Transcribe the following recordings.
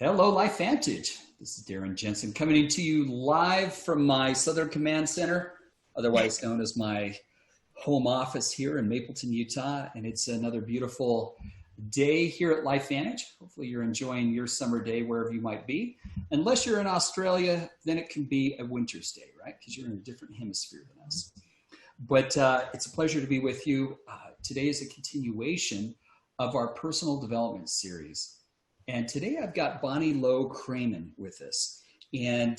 Hello, Lifevantage. This is Darren Jensen coming to you live from my Southern Command Center, otherwise known as my home office here in Mapleton, Utah. And it's another beautiful day here at Lifevantage. Hopefully you're enjoying your summer day wherever you might be. Unless you're in Australia, then it can be a winter's day, right? Because you're in a different hemisphere than us. But it's a pleasure to be with you. Today is a continuation of our personal development series. And today I've got Bonnie Low-Kramen with us. And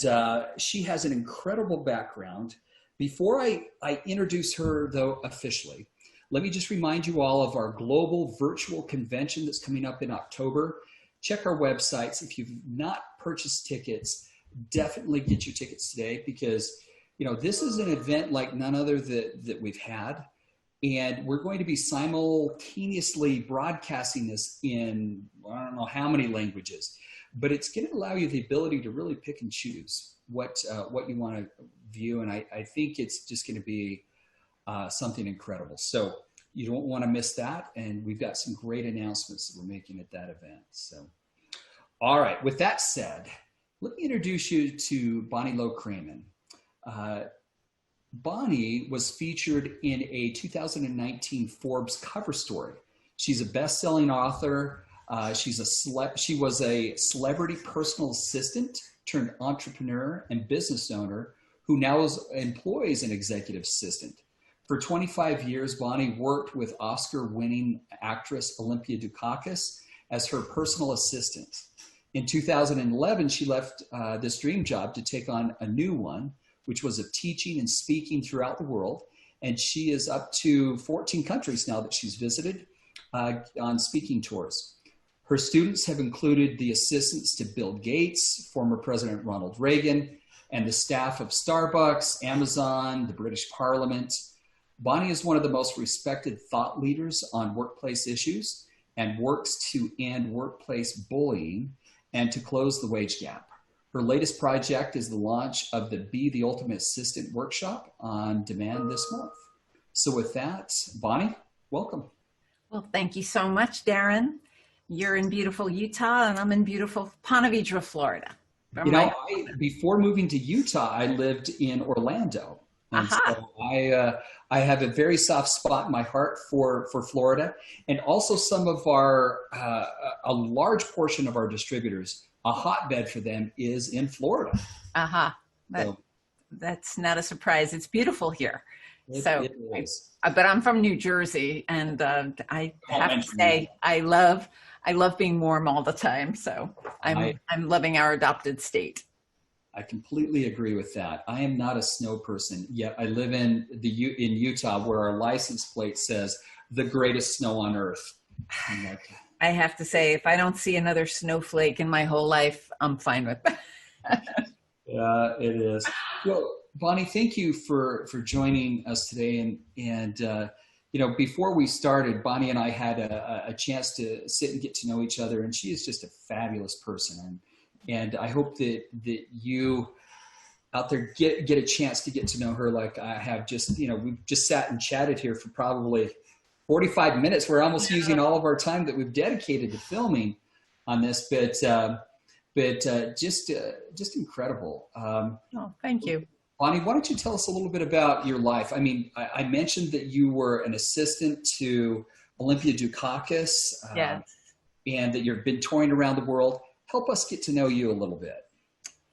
she has an incredible background. Before I introduce her, though, officially, let me just remind you all of our global virtual convention that's coming up in October. Check our websites. If you've not purchased tickets, definitely get your tickets today because, you know, this is an event like none other that we've had. And we're going to be simultaneously broadcasting this in, I don't know how many languages, but it's going to allow you the ability to really pick and choose what you want to view. And I think it's just going to be something incredible. So you don't want to miss that. And we've got some great announcements that we're making at that event. So, all right, with that said, let me introduce you to Bonnie Low-Kramen. Bonnie was featured in a 2019 Forbes cover story. She's a best-selling author. She was a celebrity personal assistant turned entrepreneur and business owner who now employs an executive assistant. For 25 years, Bonnie worked with Oscar-winning actress Olympia Dukakis as her personal assistant. In 2011, she left this dream job to take on a new one, which was of teaching and speaking throughout the world. And she is up to 14 countries now that she's visited on speaking tours. Her students have included the assistants to Bill Gates, former President Ronald Reagan, and the staff of Starbucks, Amazon, the British Parliament. Bonnie is one of the most respected thought leaders on workplace issues and works to end workplace bullying and to close the wage gap. Her latest project is the launch of the Be the Ultimate Assistant workshop on demand this month. So with that, Bonnie, welcome. Well, thank you so much, Darren. You're in beautiful Utah and I'm in beautiful Ponte Vedra, Florida. You know, before moving to Utah, I lived in Orlando. And so I have a very soft spot in my heart for Florida. And also some of a large portion of our distributors, a hotbed for them is in Florida. That's not a surprise. It's beautiful here. It but I'm from New Jersey, and I have to say I love being warm all the time. So I'm loving our adopted state. I completely agree with that. I am not a snow person, yet I live in Utah, where our license plate says the greatest snow on earth. I'm like, I have to say, if I don't see another snowflake in my whole life, I'm fine with that. Yeah, it is. Well, Bonnie, thank you for joining us today. And you know, before we started, Bonnie and I had a chance to sit and get to know each other, and she is just a fabulous person. And I hope that you out there get a chance to get to know her like I have. Just, you know, we've just sat and chatted here for probably 45 minutes. We're almost using all of our time that we've dedicated to filming on this, but just incredible. Oh, thank you. Bonnie, why don't you tell us a little bit about your life? I mean, I mentioned that you were an assistant to Olympia Dukakis, yes, and that you've been touring around the world. Help us get to know you a little bit.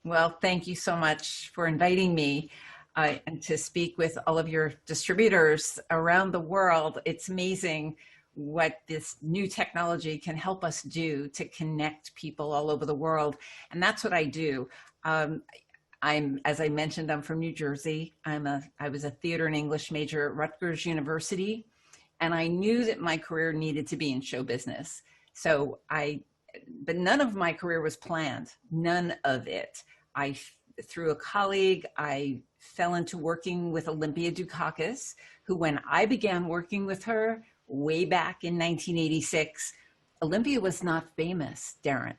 Well, thank you so much for inviting me and to speak with all of your distributors around the world. It's amazing what this new technology can help us do to connect people all over the world. And that's what I do. As I mentioned, I'm from New Jersey. I was a theater and English major at Rutgers University, and I knew that my career needed to be in show business. But none of my career was planned, none of it. Through a colleague, I fell into working with Olympia Dukakis, who, when I began working with her way back in 1986, Olympia was not famous, Darren.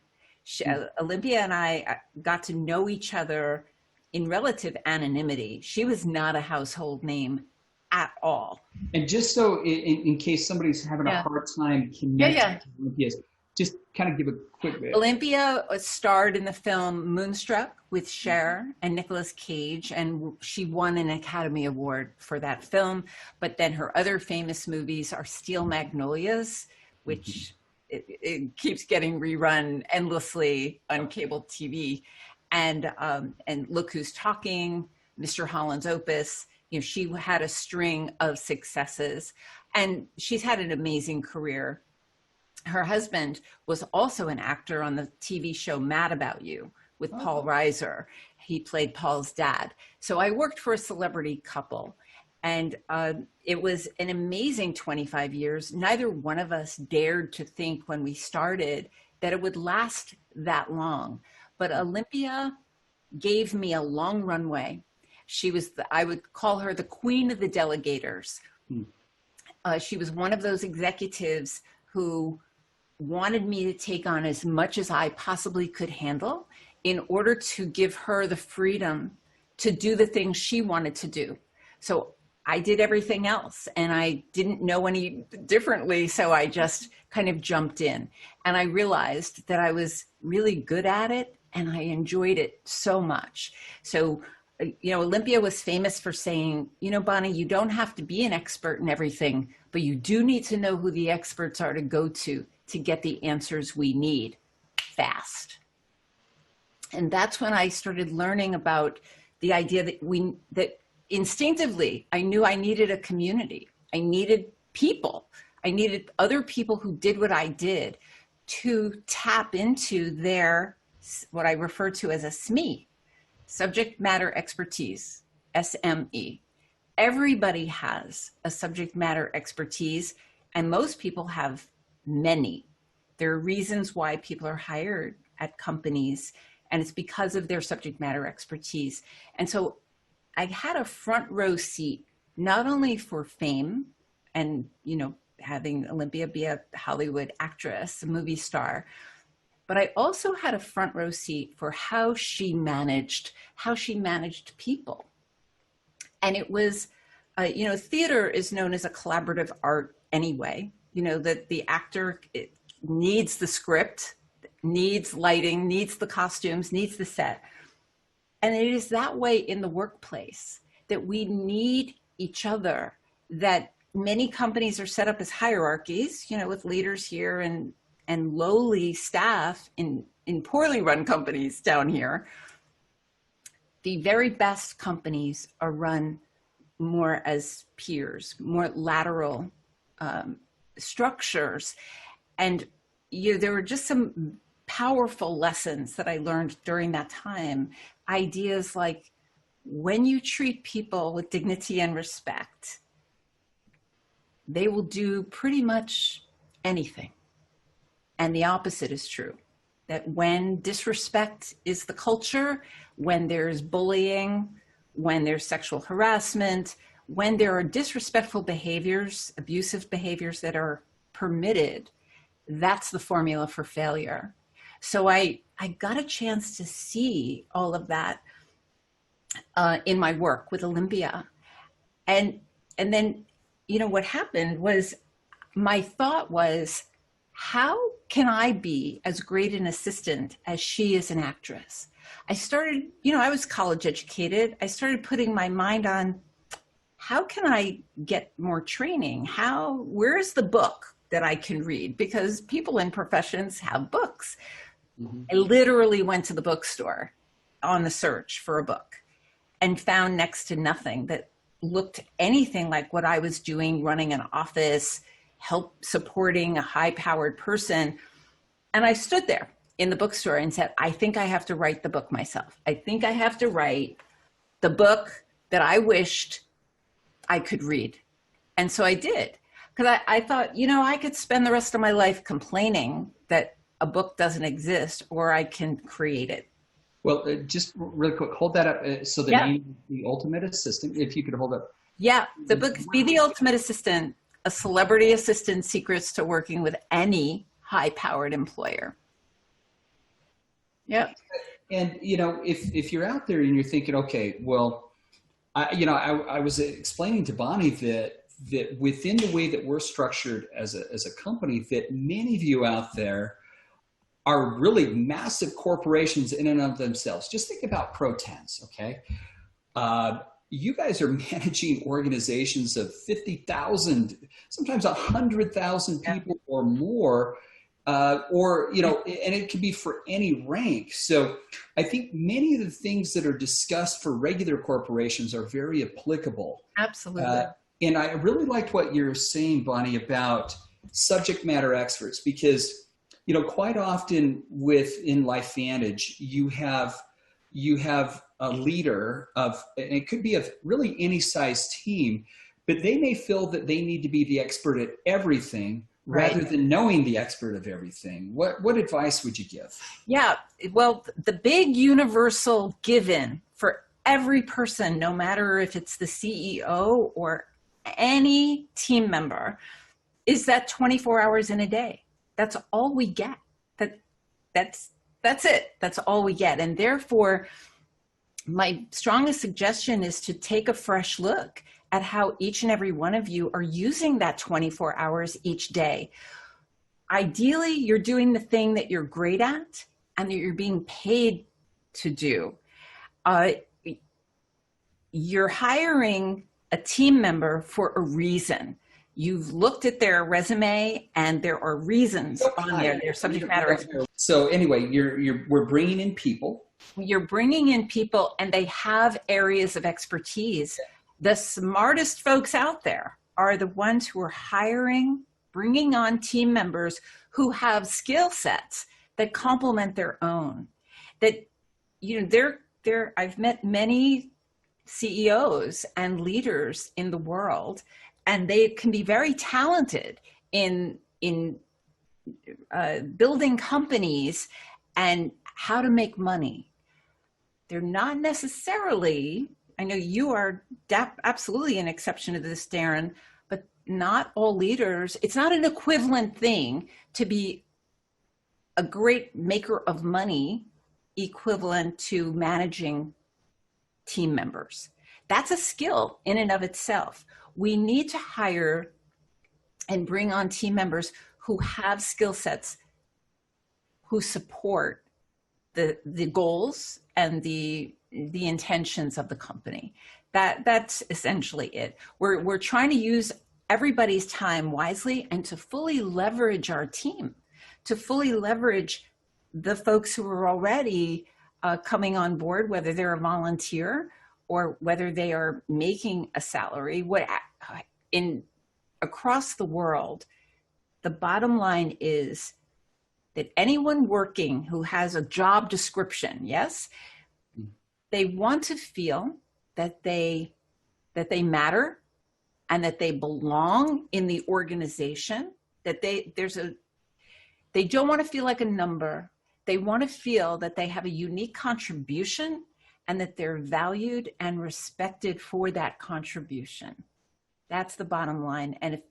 Olympia and I got to know each other in relative anonymity. She was not a household name at all. And just so in case somebody's having a hard time connecting to Olympia's, just kind of give a quick bit. Olympia starred in the film Moonstruck with Cher and Nicolas Cage, and she won an Academy Award for that film. But then her other famous movies are Steel Magnolias, which it keeps getting rerun endlessly on cable TV, and Look Who's Talking, Mr. Holland's Opus. You know, she had a string of successes, and she's had an amazing career. Her husband was also an actor on the TV show Mad About You with Paul Reiser. He played Paul's dad. So I worked for a celebrity couple, and it was an amazing 25 years. Neither one of us dared to think when we started that it would last that long. But Olympia gave me a long runway. She was, I would call her the queen of the delegators. She was one of those executives who wanted me to take on as much as I possibly could handle in order to give her the freedom to do the things she wanted to do. So I did everything else, and I didn't know any differently, so I just kind of jumped in. And I realized that I was really good at it, and I enjoyed it so much. So, you know, Olympia was famous for saying, you know, Bonnie, you don't have to be an expert in everything, but you do need to know who the experts are to go to get the answers we need fast. And that's when I started learning about the idea that instinctively, I knew I needed a community. I needed people. I needed other people who did what I did to tap into their, what I refer to as a SME, subject matter expertise, SME. Everybody has a subject matter expertise, and most people have many. There are reasons why people are hired at companies, and it's because of their subject matter expertise. And so I had a front row seat, not only for fame and, you know, having Olympia be a Hollywood actress, a movie star, but I also had a front row seat for how she managed people. And it was, you know, theater is known as a collaborative art anyway. You know, that the actor needs the script, needs lighting, needs the costumes, needs the set. And it is that way in the workplace, that we need each other, that many companies are set up as hierarchies, you know, with leaders here and lowly staff in poorly run companies down here. The very best companies are run more as peers, more lateral structures. And you know, there were just some powerful lessons that I learned during that time. Ideas like, when you treat people with dignity and respect, they will do pretty much anything. And the opposite is true, that when disrespect is the culture, when there's bullying, when there's sexual harassment, when there are disrespectful behaviors, abusive behaviors that are permitted, that's the formula for failure. So I got a chance to see all of that in my work with Olympia. And then, you know, what happened was, my thought was, how can I be as great an assistant as she is an actress? I started, you know, I was college educated. I started putting my mind on, how can I get more training? Where's the book that I can read? Because people in professions have books. Mm-hmm. I literally went to the bookstore on the search for a book and found next to nothing that looked anything like what I was doing, running an office, help supporting a high-powered person. And I stood there in the bookstore and said, I think I have to write the book myself. I think I have to write the book that I wished I could read. And so I did, because I thought, you know, I could spend the rest of my life complaining that a book doesn't exist, or I can create it. Well, just really quick, hold that up. So the name, The Ultimate Assistant, if you could hold up. Yeah, the book, Be the Ultimate Assistant, a celebrity assistant's secrets to working with any high-powered employer. Yeah. And, you know, if you're out there and you're thinking, okay, well, I was explaining to Bonnie that within the way that we're structured as a company, that many of you out there are really massive corporations in and of themselves. Just think about Pro 10s, okay? You guys are managing organizations of 50,000, sometimes 100,000 people or more, or, you know, and it can be for any rank. So I think many of the things that are discussed for regular corporations are very applicable. Absolutely. And I really liked what you're saying, Bonnie, about subject matter experts, because, you know, quite often within Lifevantage, you have a leader of, and it could be of really any size team, but they may feel that they need to be the expert at everything rather than knowing the expert of everything. What advice would you give? Yeah, well, the big universal given for every person, no matter if it's the CEO or any team member, is that 24 hours in a day. That's all we get. That's it. That's all we get. And therefore, my strongest suggestion is to take a fresh look at how each and every one of you are using that 24 hours each day. Ideally, you're doing the thing that you're great at and that you're being paid to do. You're hiring a team member for a reason. You've looked at their resume and there are reasons on there, their subject matter experts. So anyway, we're bringing in people. You're bringing in people and they have areas of expertise. The smartest folks out there are the ones who are hiring, bringing on team members who have skill sets that complement their own. That, you know, I've met many CEOs and leaders in the world, and they can be very talented in building companies and how to make money. They're not necessarily, I know you are absolutely an exception to this, Darren, but not all leaders, it's not an equivalent thing to be a great maker of money equivalent to managing team members. That's a skill in and of itself. We need to hire and bring on team members who have skill sets, who support the goals and the intentions of the company. That's essentially it. We're trying to use everybody's time wisely and to fully leverage our team, to fully leverage the folks who are already coming on board, whether they're a volunteer or whether they are making a salary. Across the world, the bottom line is that anyone working who has a job description, yes, they want to feel that they matter and that they belong in the organization, that they don't want to feel like a number. They want to feel that they have a unique contribution and that they're valued and respected for that contribution. That's the bottom line. And if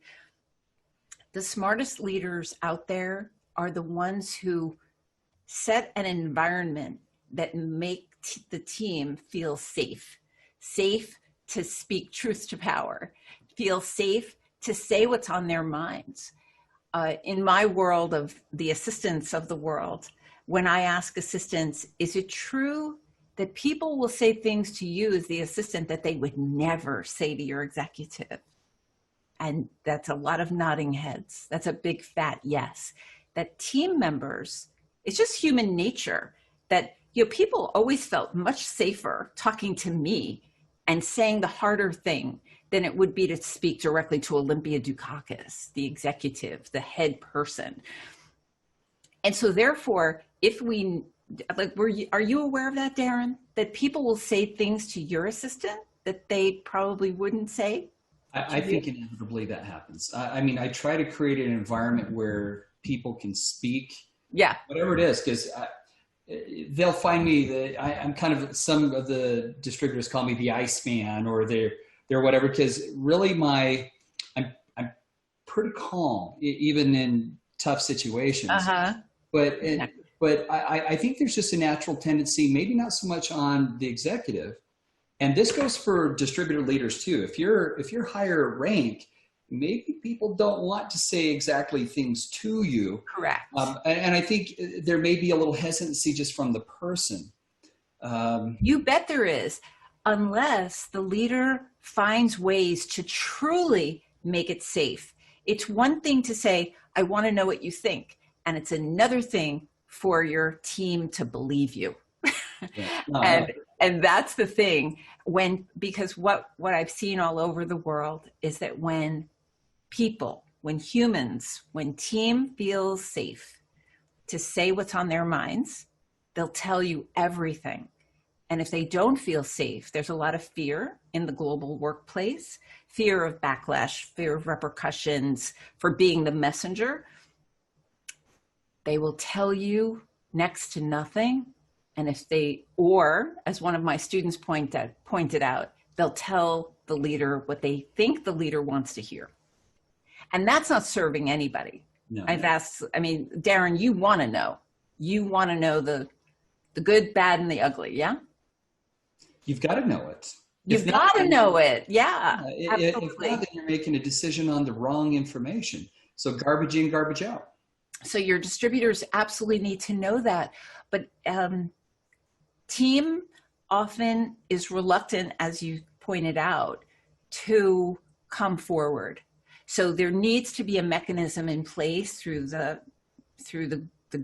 the smartest leaders out there are the ones who set an environment that make the team feel safe to speak truth to power, feel safe to say what's on their minds. In my world of the assistants of the world, when I ask assistants, is it true that people will say things to you as the assistant that they would never say to your executive? And that's a lot of nodding heads. That's a big fat yes. That team members, it's just human nature that, you know, people always felt much safer talking to me and saying the harder thing than it would be to speak directly to Olympia Dukakis, the executive, the head person. And so therefore, are you aware of that, Darren? That people will say things to your assistant that they probably wouldn't say? I think inevitably that happens. I mean, I try to create an environment where people can speak, whatever it is, because they'll find me. I'm kind of, some of the distributors call me the Iceman, or they're whatever, because really I'm pretty calm even in tough situations. But I think there's just a natural tendency, maybe not so much on the executive, and this goes for distributor leaders too. If you're higher rank, maybe people don't want to say exactly things to you. Correct. And I think there may be a little hesitancy just from the person. You bet there is, unless the leader finds ways to truly make it safe. It's one thing to say, I want to know what you think. And it's another thing for your team to believe you. Yeah. No, and that's the thing, because what I've seen all over the world is that when team feels safe to say what's on their minds, they'll tell you everything. And if they don't feel safe, there's a lot of fear in the global workplace, fear of backlash, fear of repercussions for being the messenger. They will tell you next to nothing. And or as one of my students pointed out, they'll tell the leader what they think the leader wants to hear. And that's not serving anybody. no. Darren, you want to know the good, bad, and the ugly. Yeah. You've got to know it. You've got to know it. Yeah. If not, then you're making a decision on the wrong information. So garbage in, garbage out. So your distributors absolutely need to know that. But team often is reluctant, as you pointed out, to come forward. So there needs to be a mechanism in place through the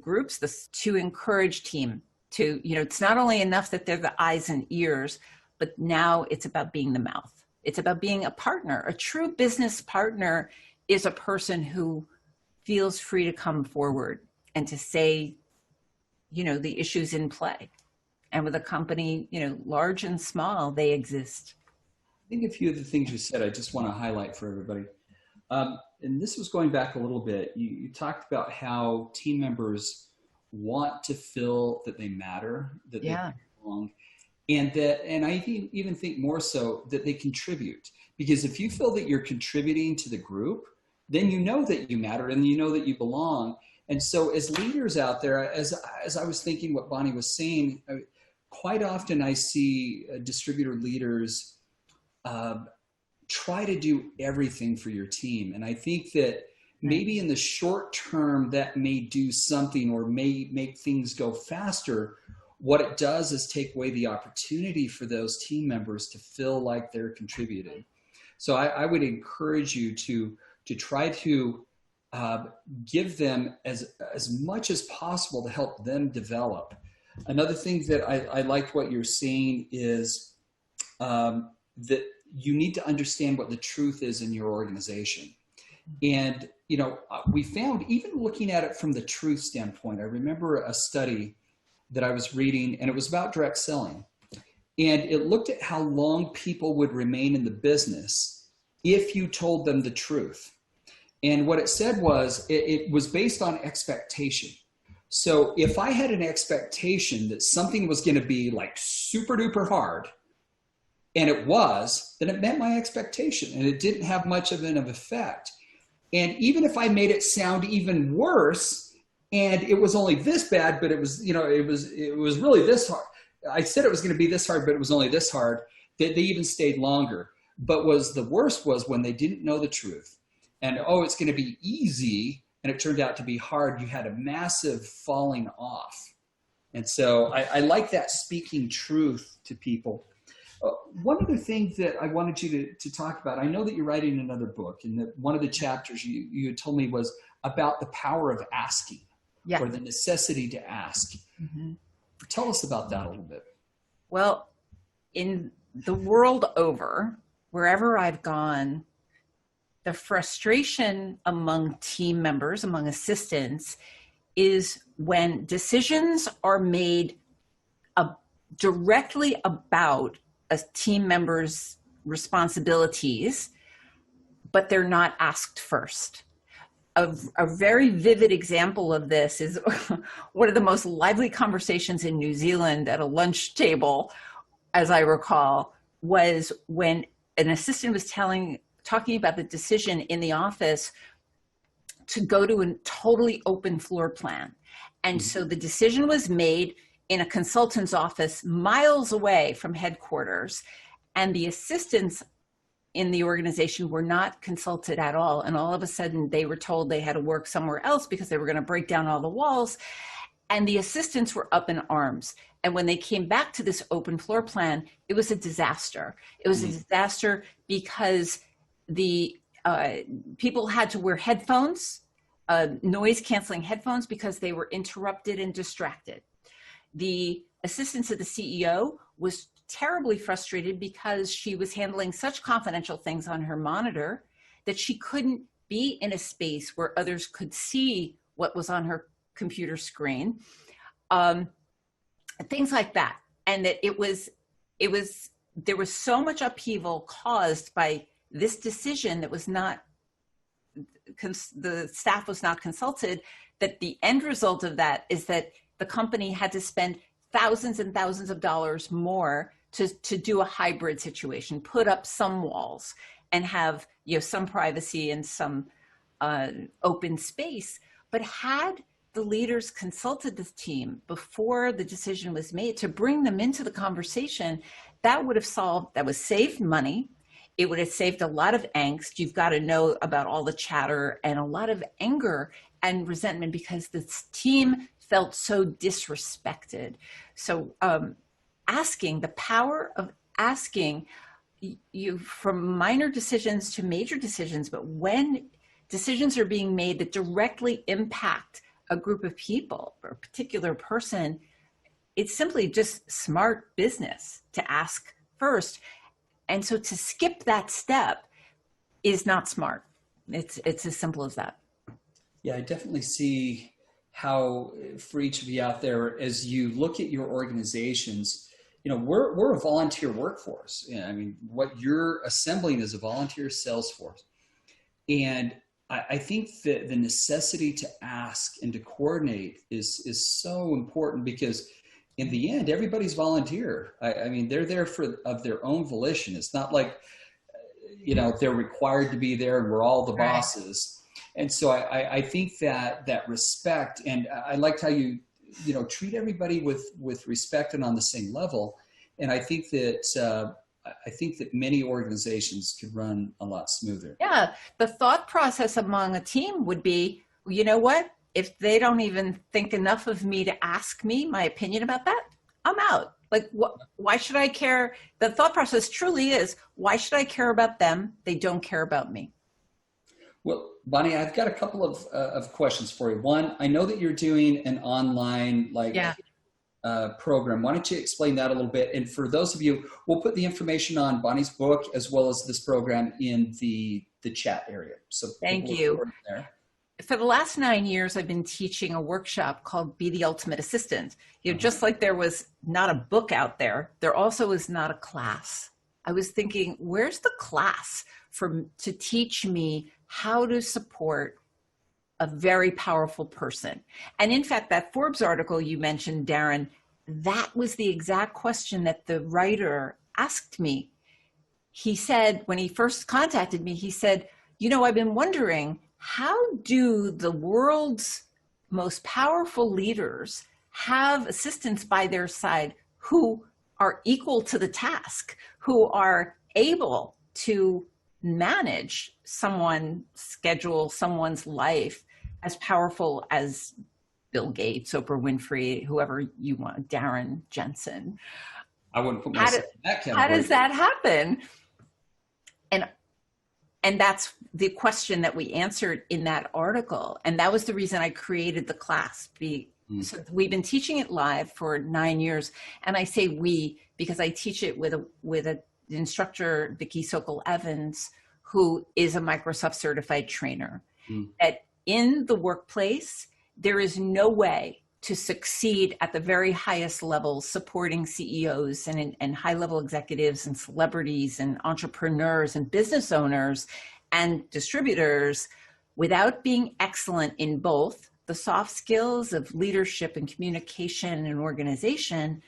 groups to encourage team to, it's not only enough that they're the eyes and ears, but now it's about being the mouth. It's about being a partner. A true business partner is a person who feels free to come forward and to say, the issues in play. And with a company, large and small, they exist. I think a few of the things you said, I just want to highlight for everybody. And this was going back a little bit. You talked about how team members want to feel that they matter, that they belong, and I even think more so that they contribute. Because if you feel that you're contributing to the group, then you know that you matter and you know that you belong. And so as leaders out there, as I was thinking what Bonnie was saying, quite often I see distributor leaders try to do everything for your team. And I think that maybe in the short term that may do something or may make things go faster. What it does is take away the opportunity for those team members to feel like they're contributing. So I would encourage you to try to give them as much as possible to help them develop. Another thing that I liked what you're saying is that you need to understand what the truth is in your organization. And, we found, even looking at it from the truth standpoint, I remember a study that I was reading, and it was about direct selling. And it looked at how long people would remain in the business if you told them the truth. And what it said was, it was based on expectation. So if I had an expectation that something was going to be like super duper hard, and it was, then it met my expectation, and it didn't have much of an effect. And even if I made it sound even worse, and it was only this bad, but it was, it was really this hard. I said it was going to be this hard, but it was only this hard. They even stayed longer. But the worst was when they didn't know the truth. And, it's going to be easy, and it turned out to be hard. You had a massive falling off. And so I like that, speaking truth to people. One other thing that I wanted you to talk about, I know that you're writing another book, and that one of the chapters you had told me was about the power of asking, or the necessity to ask. Mm-hmm. Tell us about that a little bit. Well, in the world over, wherever I've gone, the frustration among team members, among assistants, is when decisions are made directly about a team member's responsibilities, but they're not asked first. A very vivid example of this is one of the most lively conversations in New Zealand at a lunch table, as I recall, was when an assistant was talking about the decision in the office to go to a totally open floor plan. And so the decision was made in a consultant's office miles away from headquarters, and the assistants in the organization were not consulted at all. And all of a sudden they were told they had to work somewhere else because they were going to break down all the walls. And the assistants were up in arms. And when they came back to this open floor plan, it was a disaster. It was a disaster because the people had to wear headphones, noise canceling headphones, because they were interrupted and distracted. The assistant to the CEO was terribly frustrated because she was handling such confidential things on her monitor that she couldn't be in a space where others could see what was on her computer screen, things like that. And that there was so much upheaval caused by this decision that was not, the staff was not consulted, that the end result of that is that the company had to spend thousands and thousands of dollars more to do a hybrid situation, put up some walls and have, you know, some privacy and some open space. But had the leaders consulted this team before the decision was made to bring them into the conversation, that would have saved money. It would have saved a lot of angst. You've got to know about all the chatter and a lot of anger and resentment because this team felt so disrespected. So asking, the power of asking you from minor decisions to major decisions, but when decisions are being made that directly impact a group of people or a particular person, it's simply just smart business to ask first. And so to skip that step is not smart. It's as simple as that. Yeah, I definitely see how for each of you out there, as you look at your organizations, you know, we're a volunteer workforce. I mean, what you're assembling is a volunteer sales force. And I think that the necessity to ask and to coordinate is so important because in the end, everybody's volunteer. I mean, they're there of their own volition. It's not like, you know, they're required to be there and we're all the bosses. And so I think that respect, and I liked how you treat everybody with respect and on the same level. And I think that many organizations could run a lot smoother. Yeah, the thought process among a team would be, you know what? If they don't even think enough of me to ask me my opinion about that, I'm out. Like, why should I care? The thought process truly is, why should I care about them? They don't care about me. Well, Bonnie, I've got a couple of questions for you. One, I know that you're doing an online program. Why don't you explain that a little bit? And for those of you, we'll put the information on Bonnie's book as well as this program in the chat area. So thank you. There. For the last 9 years, I've been teaching a workshop called Be the Ultimate Assistant. You know, just like there was not a book out there, there also is not a class. I was thinking, where's the class to teach me how to support a very powerful person? And in fact, that Forbes article you mentioned, Darren, that was the exact question that the writer asked me. He said, when he first contacted me, he said, you know, I've been wondering, how do the world's most powerful leaders have assistants by their side who are equal to the task, who are able to manage someone's schedule, someone's life as powerful as Bill Gates, Oprah Winfrey, whoever you want, Darren Jensen? I wouldn't put myself in that category. How does that happen? And that's the question that we answered in that article. And that was the reason I created the class. So we've been teaching it live for 9 years. And I say we, because I teach it with an instructor, Vicki Sokol-Evans, who is a Microsoft certified trainer. That in the workplace, there is no way to succeed at the very highest levels, supporting CEOs and high-level executives and celebrities and entrepreneurs and business owners and distributors without being excellent in both the soft skills of leadership and communication and organization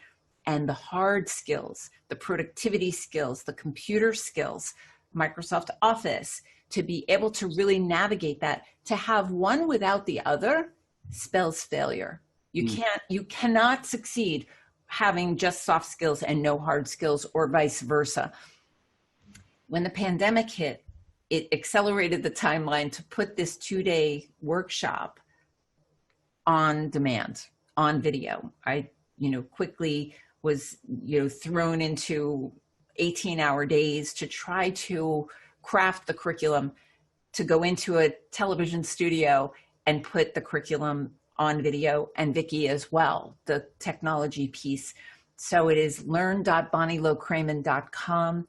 and the hard skills, the productivity skills, the computer skills, Microsoft Office, to be able to really navigate that. To have one without the other spells failure. You cannot succeed having just soft skills and no hard skills, or vice versa. When the pandemic hit, it accelerated the timeline to put this 2-day workshop on demand, on video. I, quickly was, thrown into 18-hour days to try to craft the curriculum, to go into a television studio and put the curriculum on video, and Vicki as well, the technology piece. So it is learn.bonnielowkramen.com.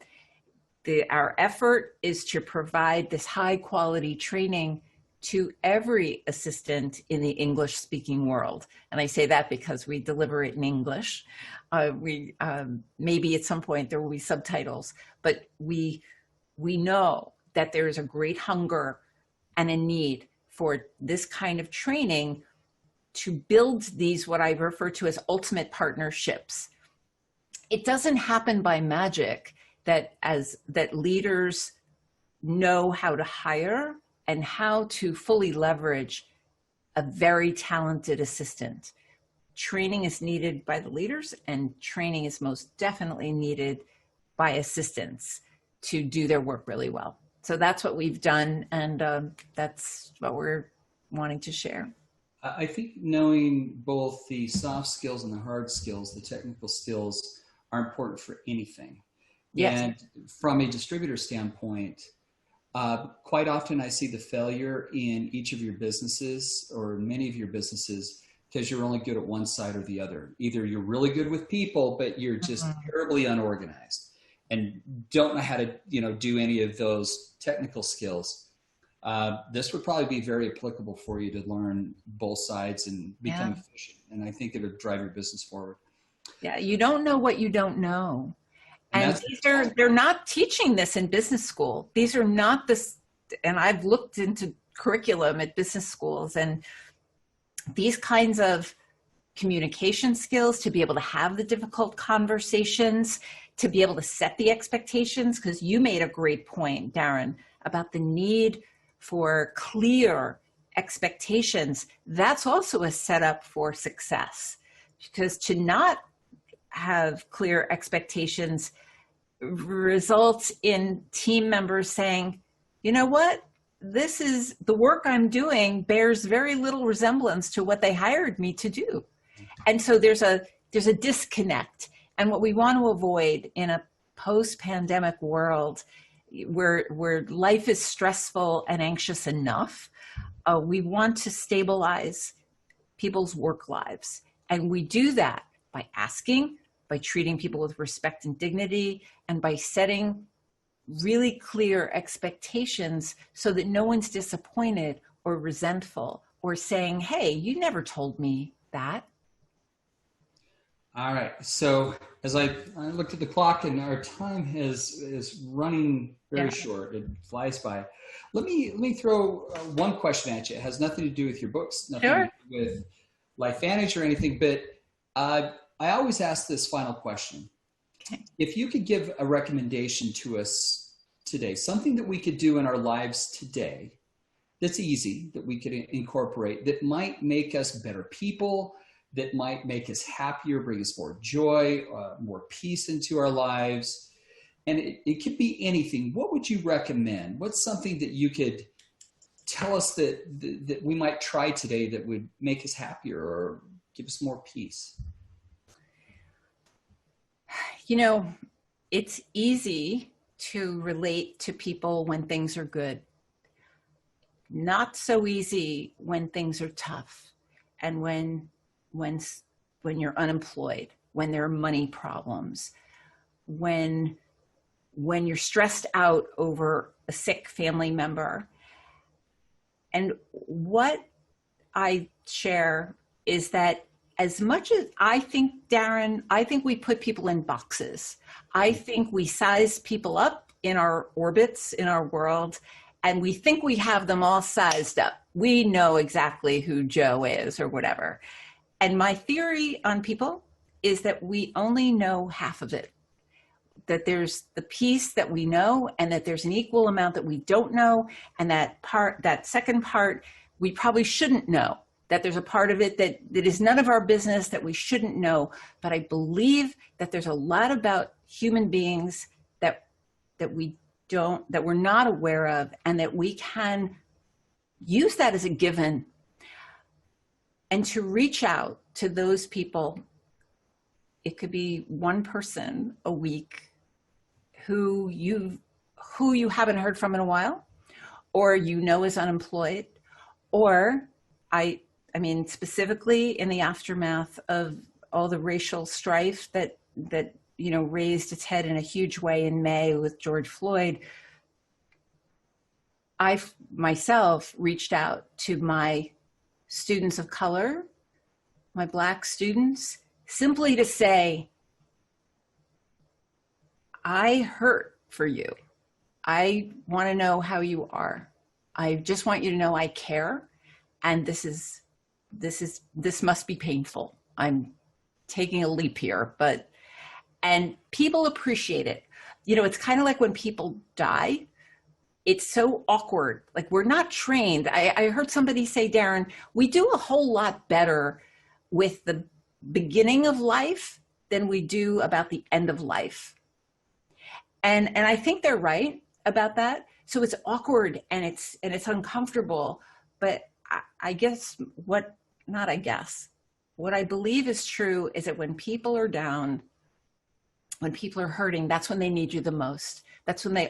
Our effort is to provide this high quality training to every assistant in the English speaking world. And I say that because we deliver it in English. Maybe at some point there will be subtitles, but we know that there is a great hunger and a need for this kind of training to build these, what I refer to as ultimate partnerships. It doesn't happen by magic that leaders know how to hire and how to fully leverage a very talented assistant. Training is needed by the leaders, and training is most definitely needed by assistants to do their work really well. So that's what we've done, and that's what we're wanting to share. I think knowing both the soft skills and the hard skills, the technical skills, are important for anything. Yes. And from a distributor standpoint, quite often I see the failure in each of your businesses or many of your businesses because you're only good at one side or the other. Either you're really good with people, but you're just terribly unorganized and don't know how to, do any of those technical skills. This would probably be very applicable for you to learn both sides and become efficient. And I think it would drive your business forward. Yeah, you don't know what you don't know. And they're not teaching this in business school. These are not this, and I've looked into curriculum at business schools, and these kinds of communication skills, to be able to have the difficult conversations, to be able to set the expectations, because you made a great point, Darren, about the need for clear expectations. That's also a setup for success, because to not have clear expectations results in team members saying, you know what, this is the work I'm doing bears very little resemblance to what they hired me to do. And so there's a disconnect. And what we want to avoid in a post-pandemic world where life is stressful and anxious enough, we want to stabilize people's work lives. And we do that by asking, by treating people with respect and dignity, and by setting really clear expectations so that no one's disappointed or resentful or saying, hey, you never told me that. All right. So as I looked at the clock, and our time is running very short. It flies by. Let me throw one question at you. It has nothing to do with your books, nothing to do with Lifevantage or anything, but I always ask this final question. Okay. If you could give a recommendation to us today, something that we could do in our lives today that's easy, that we could incorporate, that might make us better people, that might make us happier, bring us more joy, more peace into our lives, and it could be anything. What would you recommend? What's something that you could tell us that we might try today that would make us happier or give us more peace? It's easy to relate to people when things are good. Not so easy when things are tough, and when you're unemployed, when there are money problems, when you're stressed out over a sick family member. And what I share is that as much as I think, Darren, I think we put people in boxes. I think we size people up in our orbits, in our world, and we think we have them all sized up. We know exactly who Joe is or whatever. And my theory on people is that we only know half of it. That there's the piece that we know, and that there's an equal amount that we don't know. And that second part, we probably shouldn't know. That there's a part of it that is none of our business, that we shouldn't know. But I believe that there's a lot about human beings that we that we're not aware of, and that we can use that as a given, and to reach out to those people. It could be one person a week who you haven't heard from in a while, or is unemployed, or I mean, specifically in the aftermath of all the racial strife that raised its head in a huge way in May with George Floyd, I myself reached out to my students of color, my Black students, simply to say, I hurt for you. I want to know how you are. I just want you to know I care. And this must be painful. I'm taking a leap here, and people appreciate it. It's kind of like when people die, it's so awkward. Like, we're not trained. I heard somebody say, Darren, we do a whole lot better with the beginning of life than we do about the end of life. And I think they're right about that. So it's awkward and it's uncomfortable. But I guess what I believe is true is that when people are down, when people are hurting, that's when they need you the most. That's when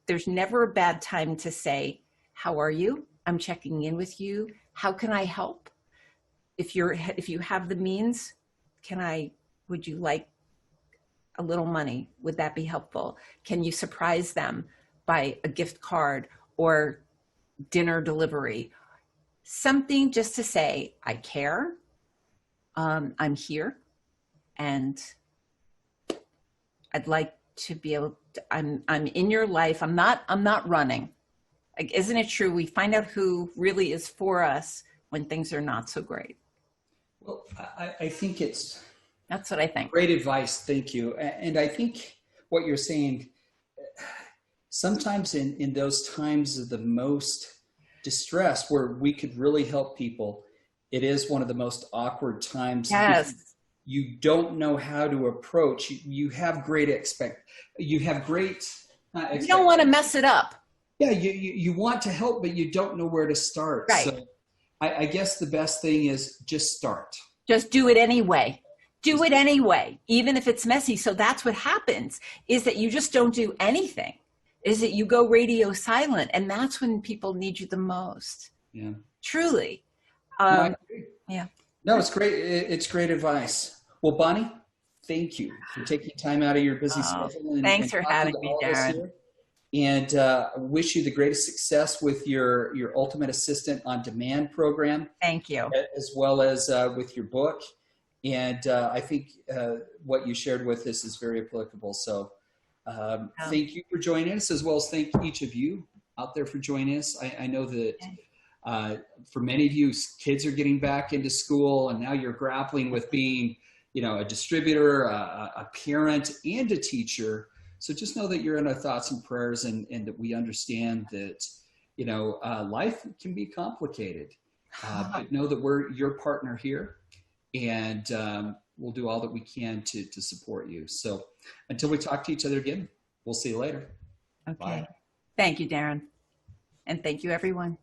there's never a bad time to say, how are you? I'm checking in with you. How can I help? If you have the means, would you like a little money? Would that be helpful? Can you surprise them by a gift card or dinner delivery? Something just to say, I care, I'm here, and I'd like to be able to, I'm in your life. I'm not running. Like, isn't it true? We find out who really is for us when things are not so great. Well, I think that's what I think. Great advice. Thank you. And I think what you're saying, sometimes in those times of the most distress where we could really help people, it is one of the most awkward times. Yes. You don't know how to approach. You have great you don't want to mess it up. Yeah, you want to help, but you don't know where to start. Right. So I guess the best thing is just start. Just do it anyway. Do it anyway, even if it's messy. So that's what happens, is that you just don't do anything, is that you go radio silent. And that's when people need you the most. Yeah. Truly. Yeah. No, it's great. It's great advice. Well, Bonnie, thank you for taking time out of your busy schedule. Thanks for having me, Darren. And wish you the greatest success with your Ultimate Assistant on Demand program. Thank you. As well as with your book. And I think what you shared with us is very applicable. So thank you for joining us, as well as thank each of you out there for joining us. I know that for many of you, kids are getting back into school, and now you're grappling with being, a distributor, a parent, and a teacher. So just know that you're in our thoughts and prayers, and that we understand that, life can be complicated. But know that we're your partner here, and we'll do all that we can to support you. So until we talk to each other again, we'll see you later. Okay. Bye. Thank you, Darren. And thank you, everyone.